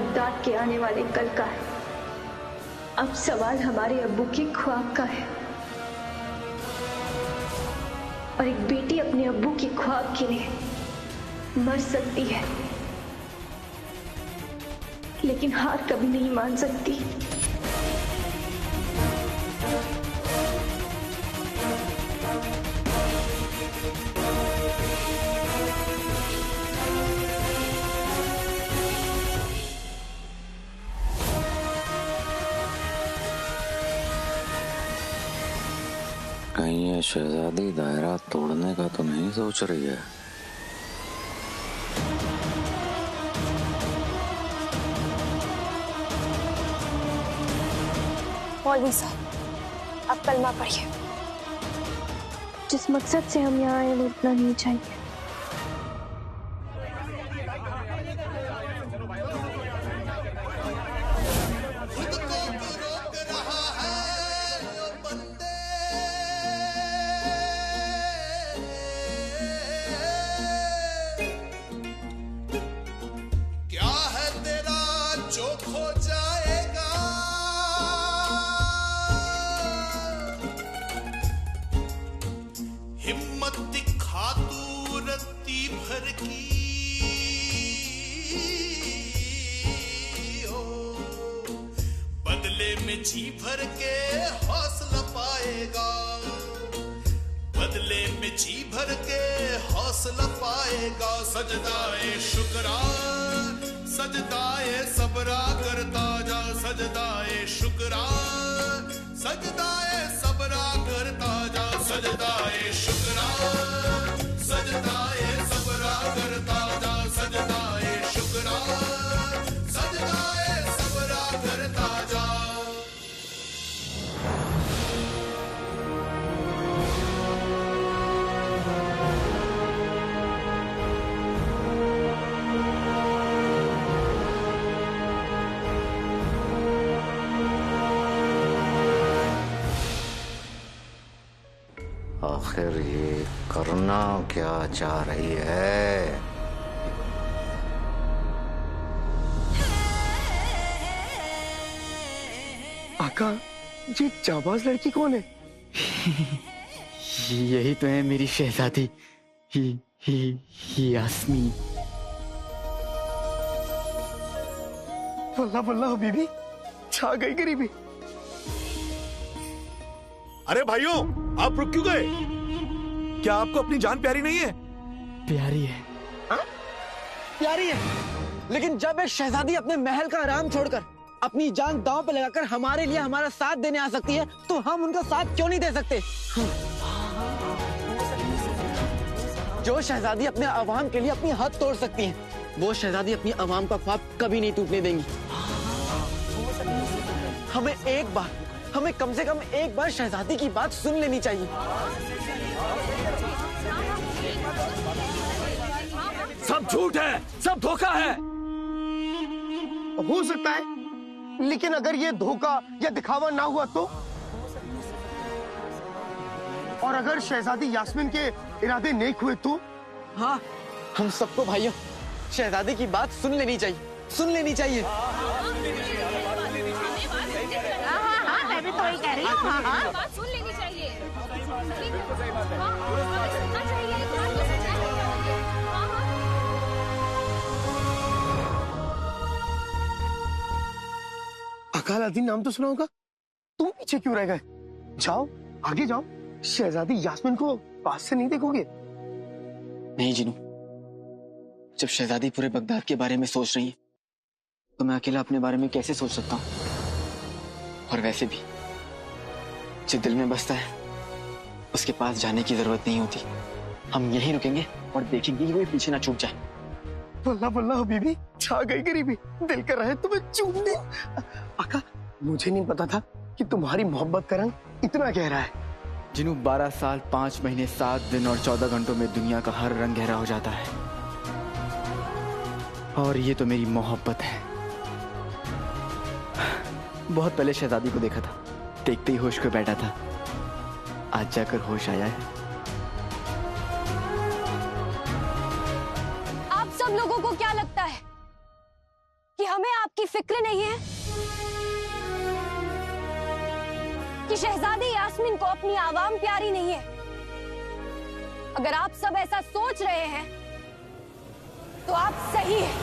Baghdad के आने वाले कल का है। अब सवाल हमारे अब्बू के ख्वाब का है, और एक बेटी अपने अब्बू के ख्वाब के लिए मर सकती है, लेकिन हार कभी नहीं मान सकती। कहीं ये शहजादी दायरा तोड़ने का तो नहीं सोच रही है? मौलवी साहब, आप कलमा पढ़िए। जिस मकसद से हम यहाँ आए वो इतना नहीं चाहिए। जी भर के हौसला पाएगा, बदले में जी भर के हौसला पाएगा। सजदाए शुक्रान, सजदाए सबरा करता जा, सजदाए शुक्रान, सजदाए सबरा करता जा, सजदाए शुक्रान, सजदाए सबरा करता जा, सजदाए शुक्रान, सजदाए सबरा करता जा। आखिर ये करना क्या चाह रही है? आका, ये जाबाज लड़की कौन है? यही तो है मेरी शहजादी, यास्मीन। वल्लाह वल्लाह बीबी, छा गई गरीबी। अरे भाइयों, आप रुक क्यों गए? क्या आपको अपनी जान प्यारी नहीं है? प्यारी है। हाँ? प्यारी है, लेकिन जब एक शहजादी अपने महल का आराम छोड़कर अपनी जान दांव पे लगाकर हमारे लिए हमारा साथ देने आ सकती है, तो हम उनका साथ क्यों नहीं दे सकते? जो शहजादी अपने अवाम के लिए अपनी हद तोड़ सकती है, वो शहजादी अपनी अवाम का ख्वाब कभी नहीं टूटने देंगी। हमें कम से कम एक बार शहजादी की बात सुन लेनी चाहिए। सब झूठ है, सब धोखा है। हो सकता है, लेकिन अगर ये धोखा या दिखावा ना हुआ तो? और अगर शहजादी यास्मीन के इरादे नेक हुए तो? हाँ, हम सबको भाइयों शहजादी की बात सुन लेनी चाहिए, सुन लेनी चाहिए। मैं भी तो वही कह रही हूँ। बात सुन लेनी चाहिए। अकालादीन नाम तो सुना होगा, तुम पीछे क्यों रह गए? जाओ, आगे जाओ। शहजादी यास्मीन को पास से नहीं देखोगे? नहीं जिनू, जब शहजादी पूरे बगदाद के बारे में सोच रही है, तो मैं अकेला अपने बारे में कैसे सोच सकता हूँ? और वैसे भी जो दिल में बसता है उसके पास जाने की जरूरत नहीं होती। हम यहीं रुकेंगे और देखेंगे कि कोई पीछे ना छूट जाए। वल्लाह वल्लाह बीबी, छा गई गरीबी। दिल कर रहा है तुम्हें चूमने। आका, मुझे नहीं पता था कि तुम्हारी मोहब्बत का रंग इतना गहरा है। जिनू 12 साल 5 महीने 7 दिन और 14 घंटों में दुनिया का हर रंग गहरा हो जाता है, और ये तो मेरी मोहब्बत है। बहुत पहले शहजादी को देखा था, देखते ही होश को बैठा था, आज जाकर होश आया है। आप सब लोगों को क्या लगता है कि हमें आपके की फिक्र नहीं है कि शहजादी यास्मीन को अपनी आवाम प्यारी नहीं है? अगर आप सब ऐसा सोच रहे हैं तो आप सही हैं।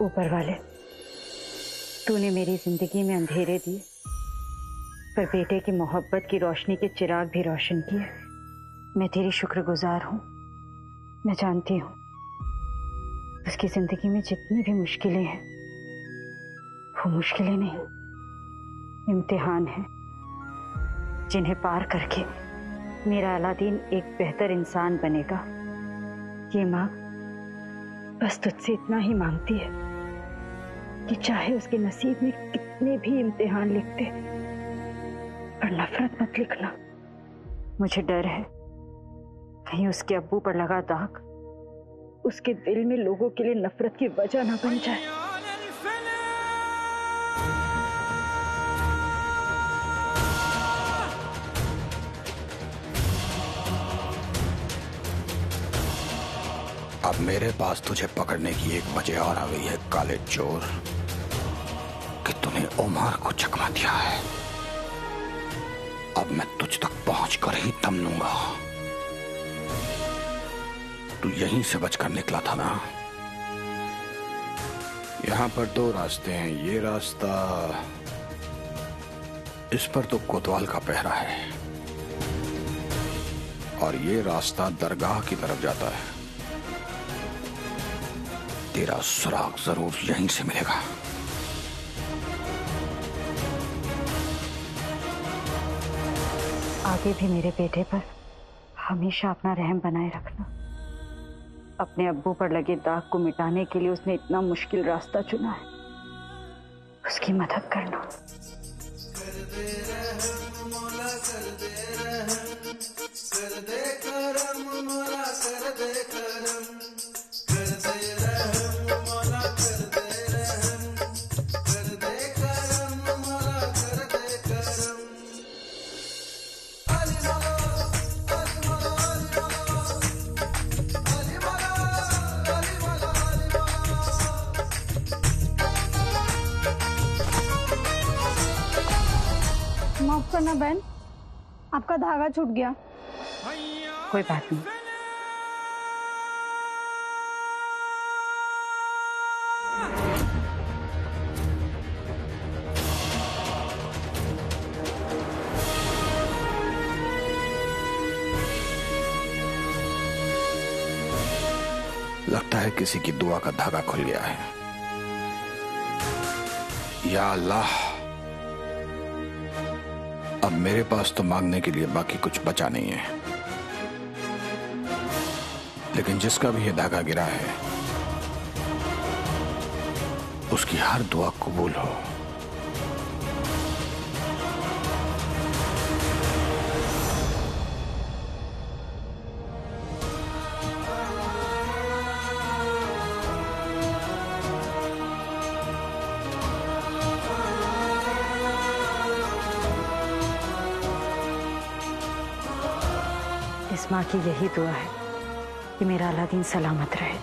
ऊपर वाले, तूने मेरी जिंदगी में अंधेरे दिए पर बेटे की मोहब्बत की रोशनी के चिराग भी रोशन किए। मैं तेरी शुक्रगुजार हूँ। मैं जानती हूँ उसकी जिंदगी में जितनी भी मुश्किलें हैं वो मुश्किलें नहीं, इम्तिहान हैं जिन्हें पार करके मेरा अलादीन एक बेहतर इंसान बनेगा। ये माँ बस तुझसे इतना ही मांगती है कि चाहे उसके नसीब में कितने भी इम्तिहान लिखते पर नफरत मत लिखना। मुझे डर है कहीं उसके अब्बू पर लगा दाग उसके दिल में लोगों के लिए नफरत की वजह ना बन जाए। अब मेरे पास तुझे पकड़ने की एक वजह और आ गई है काले चोर, कि तूने उमर को चकमा दिया है। अब मैं तुझ तक पहुंचकर ही दम लूंगा। तू यहीं से बचकर निकला था ना? यहां पर दो रास्ते हैं। ये रास्ता, इस पर तो कोतवाल का पहरा है और ये रास्ता दरगाह की तरफ जाता है। तेरा सुराग जरूर यहीं से मिलेगा। आगे भी मेरे बेटे पर हमेशा अपना रहम बनाए रखना। अपने अब्बू पर लगे दाग को मिटाने के लिए उसने इतना मुश्किल रास्ता चुना है, उसकी मदद करना। माफ करना बहन, आपका धागा छूट गया। कोई बात नहीं। लगता है किसी की दुआ का धागा खुल गया है। या अल्लाह, अब मेरे पास तो मांगने के लिए बाकी कुछ बचा नहीं है, लेकिन जिसका भी ये धागा गिरा है उसकी हर दुआ कबूल हो। इस माँ की यही दुआ है कि मेरा अलादीन सलामत रहे।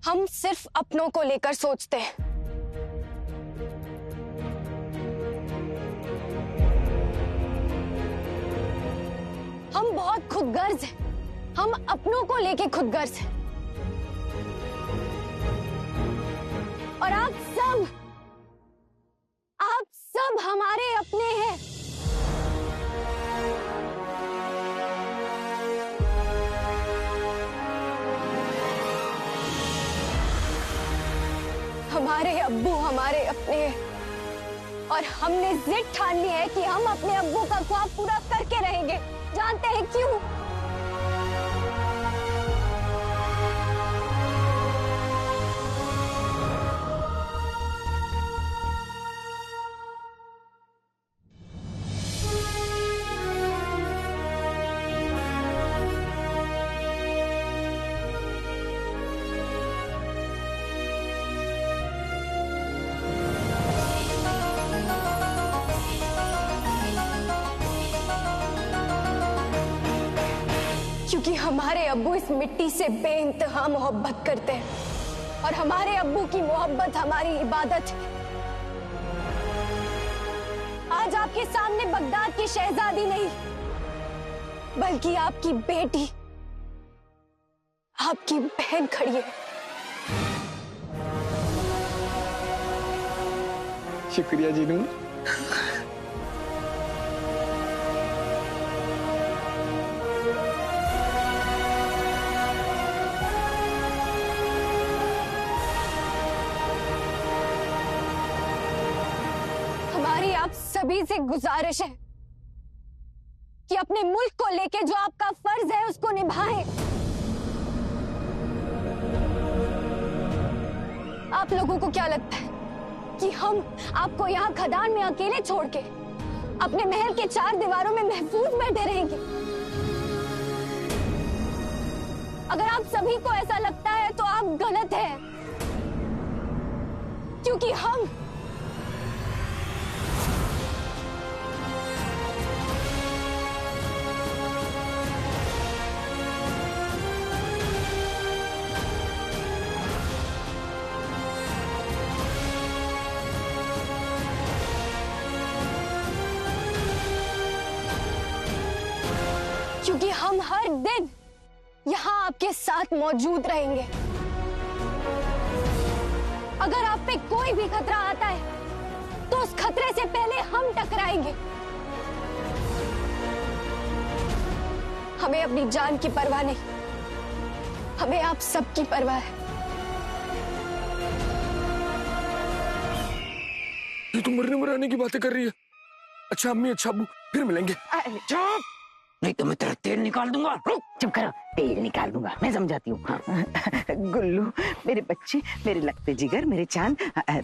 हम सिर्फ अपनों को लेकर सोचते हैं। हम बहुत खुदगर्ज हैं। हम अपनों को लेके खुदगर्ज हैं। और आप सब हमारे अपने हैं। हमारे अब्बू हमारे अपने हैं और हमने जिद ठान ली है कि हम अपने अब्बू का ख्वाब पूरा करके रहेंगे। जानते हैं क्यों? क्योंकि हमारे अब्बू इस मिट्टी से बेइंतहा मोहब्बत करते हैं और हमारे अब्बू की मोहब्बत हमारी इबादत है। आज आपके सामने बगदाद की शहजादी नहीं बल्कि आपकी बेटी, आपकी बहन खड़ी है। शुक्रिया जीनू। हमारी आप सभी से गुजारिश है कि अपने मुल्क को लेके जो आपका फर्ज है उसको निभाएं। आप लोगों को क्या लगता है कि हम आपको यहाँ खदान में अकेले छोड़ के अपने महल के 4 दीवारों में महफूज बैठे रहेंगे? अगर आप सभी को ऐसा लगता है तो आप गलत हैं, क्योंकि हम हर दिन यहाँ आपके साथ मौजूद रहेंगे। अगर आप पे कोई भी खतरा आता है तो उस खतरे से पहले हम टकराएंगे। हमें अपनी जान की परवाह नहीं, हमें आप सबकी परवाह है। ये तो मरने मराने की बातें कर रही है। अच्छा अम्मी, अच्छा अब्बू, फिर मिलेंगे। चुप, नहीं तो मैं तेरा तेल निकाल दूंगा। चुप करो, तेल निकाल दूंगा, मैं समझाती हूँ। हाँ। गुल्लू मेरे बच्चे, मेरे लगते जिगर, मेरे चांद,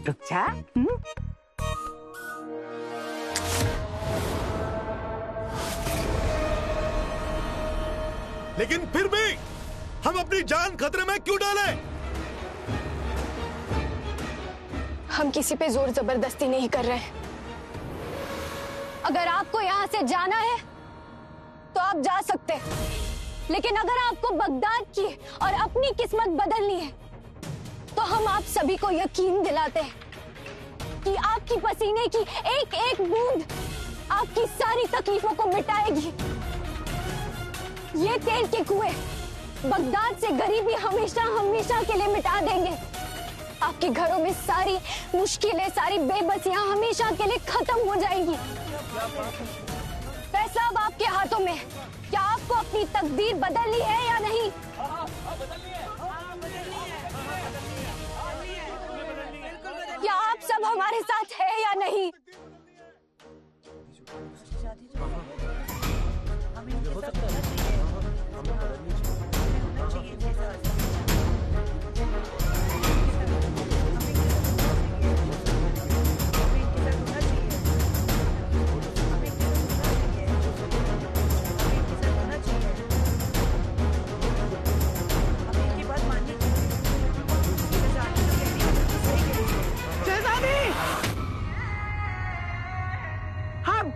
रुक जा। लेकिन फिर भी हम अपनी जान खतरे में क्यों डालें? हम किसी पे जोर जबरदस्ती नहीं कर रहे हैं। अगर आपको यहाँ से जाना है तो आप जा सकते हैं, लेकिन अगर आपको बगदाद की और अपनी किस्मत बदलनी है तो हम आप सभी को यकीन दिलाते हैं कि आपकी पसीने की एक एक बूंद आपकी सारी तकलीफों को मिटाएगी। ये तेल के कुएं बगदाद से गरीबी हमेशा हमेशा के लिए मिटा देंगे। आपके घरों में सारी मुश्किलें, सारी बेबसियां हमेशा के लिए खत्म हो जाएंगी। फैसला अब आपके हाथों में है। क्या आपको अपनी तकदीर बदलनी है या नहीं? क्या आप सब हमारे साथ है या नहीं?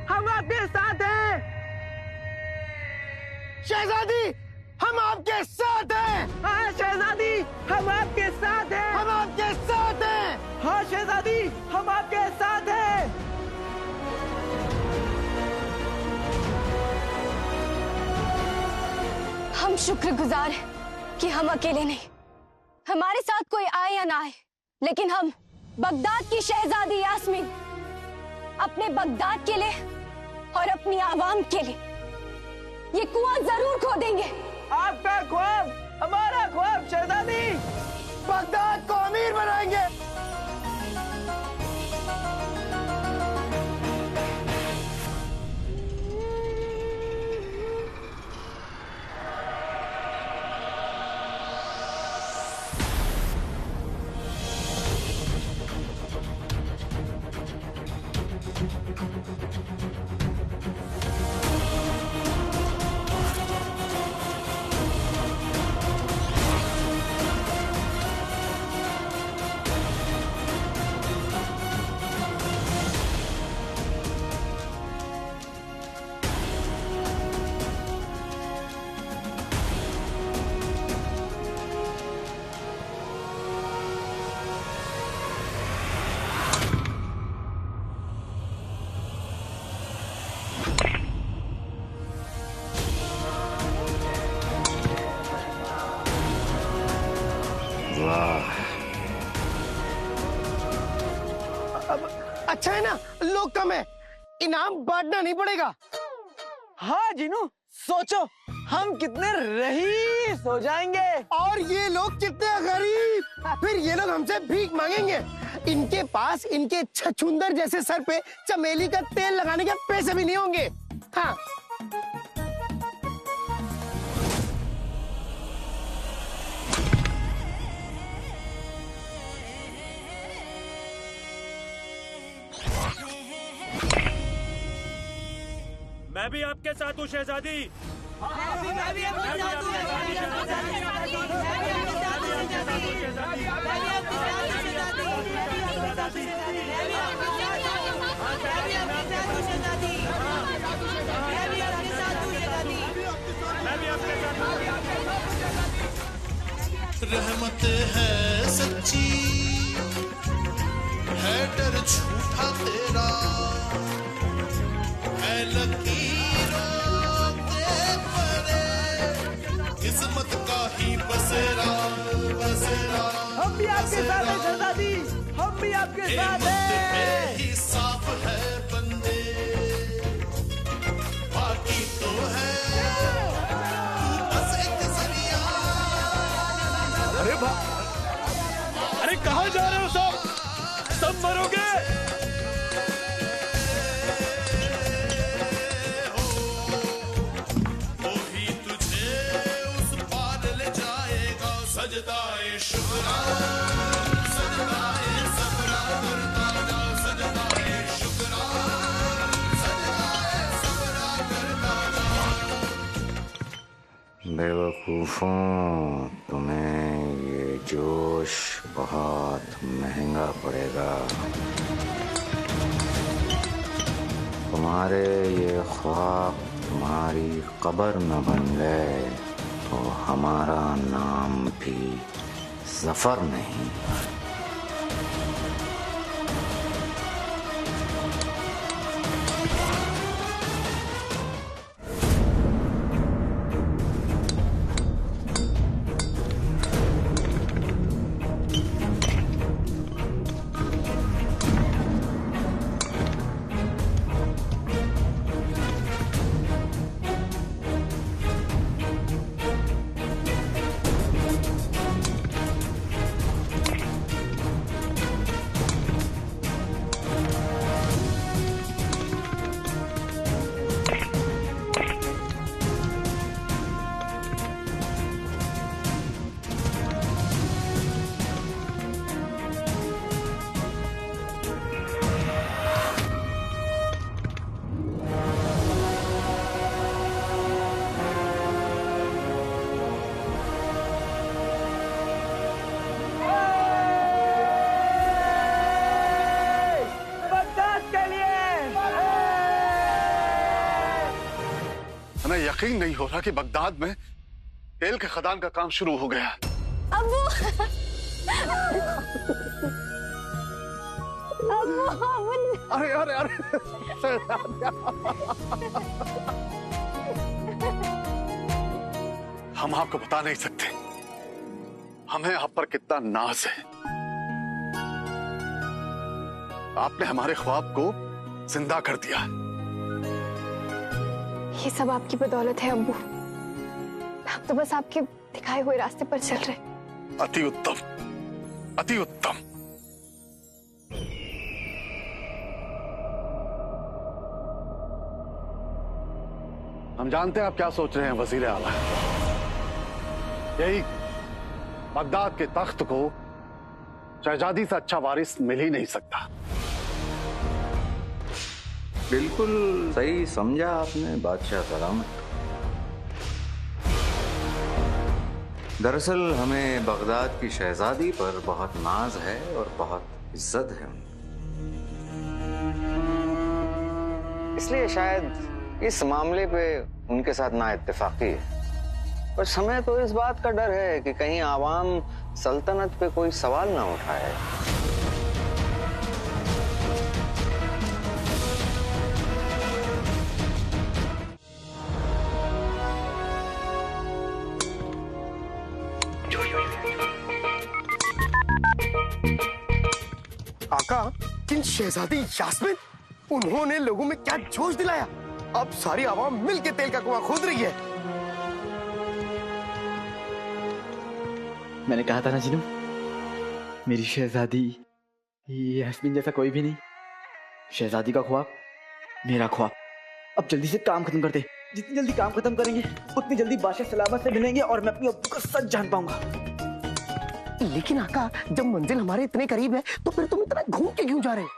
हम आपके साथ हैं शहजादी, हम आपके साथ हैं। हाँ शहजादी, हम आपके साथ हैं। हम आपके साथ हैं। हाँ शहजादी, हम आपके साथ हैं। हम शुक्रगुजार हैं कि हम अकेले नहीं, हमारे साथ कोई आए या ना आए, लेकिन हम बगदाद की शहजादी यास्मीन अपने बगदाद के लिए और अपनी आवाम के लिए ये कुआं जरूर खोदेंगे। आपका ख्वाब हमारा ख्वाब शहजादी, बगदाद को अमीर बनाएंगे। अच्छा है ना, लोग कम है, इनाम बांटना नहीं पड़ेगा। हाँ जीनू, सोचो हम कितने रईस हो जाएंगे और ये लोग कितने गरीब। फिर ये लोग हमसे भीख मांगेंगे। इनके पास इनके छछूंदर जैसे सर पे चमेली का तेल लगाने के पैसे भी नहीं होंगे। हाँ, मैं भी आपके साथ हूँ शहजादी। मैं भी आपके साथ हूँ रहमत है सच्ची, है डर झूठा तेरा, है लकीरों के परे, किस्मत का ही बसेरा बसेरा। हम भी आपके साथ हैं शहजादी, हम भी आपके साथ हैं। ही साफ है बंदे, बाकी तो है तू बस एक जरिया। अरे कहाँ जा रहे हो सब मरोगे। वही तुझे उस पार ले जाएगा, सजदाए शुक्रान, सजदाए सबरा करता जा, सजदाए शुक्रान, सजदाए सबरा करता जा। बेवकूफों, तुम्हें ये जोश बहुत महंगा पड़ेगा। तुम्हारे ये ख्वाब तुम्हारी कब्र न बन गए तो हमारा नाम भी जफर नहीं। हमें यकीन नहीं हो रहा कि बगदाद में तेल के खदान का काम शुरू हो गया। अब्बू अरे अरे अरे हम आपको बता नहीं सकते हमें आप पर कितना नाज है। आपने हमारे ख्वाब को जिंदा कर दिया। ये सब आपकी बदौलत है अब्बू। हम तो बस आपके दिखाए हुए रास्ते पर चल रहे। अति उत्तम, अति उत्तम। हम जानते हैं आप क्या सोच रहे हैं वजीर आला। यही बगदाद के तख्त को शहजादी से अच्छा वारिस मिल ही नहीं सकता। बिल्कुल सही समझा आपने बादशाह सलामत। दरअसल हमें बगदाद की शहजादी पर बहुत नाज है और बहुत इज्जत है। इसलिए शायद इस मामले पे उनके साथ ना इत्तेफाकी है। पर हमें तो इस बात का डर है कि कहीं आवाम सल्तनत पे कोई सवाल ना उठाए। आका, इन शहजादी यास्मीन, उन्होंने लोगों में क्या जोश दिलाया। अब सारी आवाम मिलके तेल का कुआं खोद रही है। मैंने कहा था ना जिनू, मेरी शहजादी यास्मीन जैसा कोई भी नहीं। शहजादी का ख्वाब मेरा ख्वाब। अब जल्दी से काम खत्म कर दे। जितनी जल्दी काम खत्म करेंगे उतनी जल्दी बादशाह सलामत से मिलेंगे और मैं अपनी अब्बू का सच जान पाऊंगा। लेकिन आका, जब मंजिल हमारे इतने करीब है तो फिर तुम इतना घूम के क्यों जा रहे हो?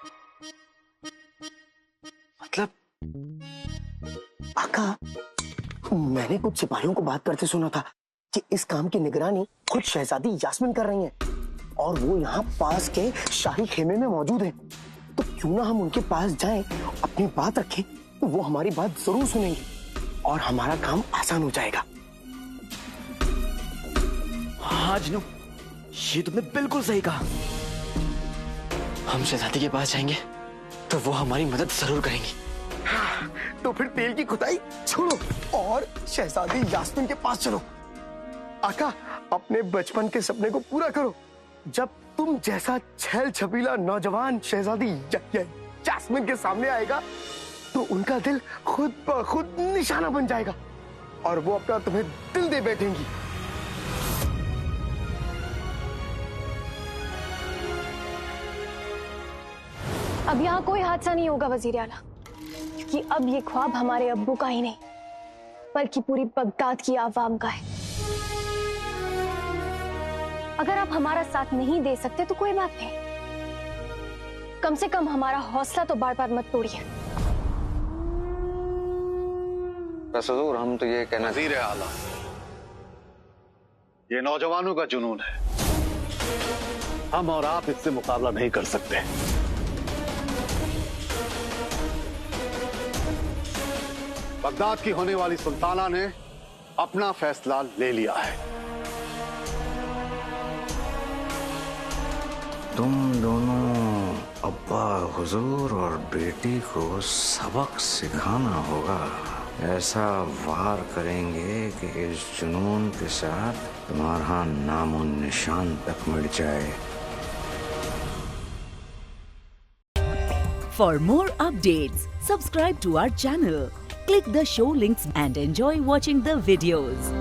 मतलब आका, मैंने कुछ सिपाहियों को बात करते सुना था कि इस काम की निगरानी खुद शहजादी यास्मीन कर रही हैं और वो यहाँ पास के शाही खेमे में मौजूद है। तो क्यों ना हम उनके पास जाएं, अपनी बात रखें, तो वो हमारी बात जरूर सुनेंगे और हमारा काम आसान हो जाएगा। हाँ जिनू, ये तुमने बिल्कुल सही कहा। हम शहजादी के पास जाएंगे तो वो हमारी मदद जरूर करेंगी। हाँ, तो फिर तेल की खुदाई छोड़ो और शहजादी यास्मीन के पास चलो। आका, अपने बचपन के सपने को पूरा करो। जब तुम जैसा छैल छबीला नौजवान शहजादी यास्मीन के सामने आएगा तो उनका दिल खुद ब खुद निशाना बन जाएगा और वो अपना तुम्हें दिल दे बैठेंगी। अब यहाँ कोई हादसा नहीं होगा वजीर आला, क्योंकि अब ये ख्वाब हमारे अब्बू का ही नहीं बल्कि पूरी बगदाद की आवाम का है। अगर आप हमारा साथ नहीं दे सकते तो कोई बात नहीं, कम से कम हमारा हौसला तो बार बार मत तोड़िए। बस हुजूर, हम तो ये कहना। वज़ीर आला, ये नौजवानों का जुनून है। हम और आप इससे मुकाबला नहीं कर सकते। बगदाद की होने वाली सुल्ताना ने अपना फैसला ले लिया है। तुम दोनों अब्बा हुजूर और बेटी को सबक सिखाना होगा। ऐसा वार करेंगे कि इस जुनून के साथ तुम्हारा नामो निशान तक मिट जाए। For more updates, subscribe to our channel, click the show links and enjoy watching the videos.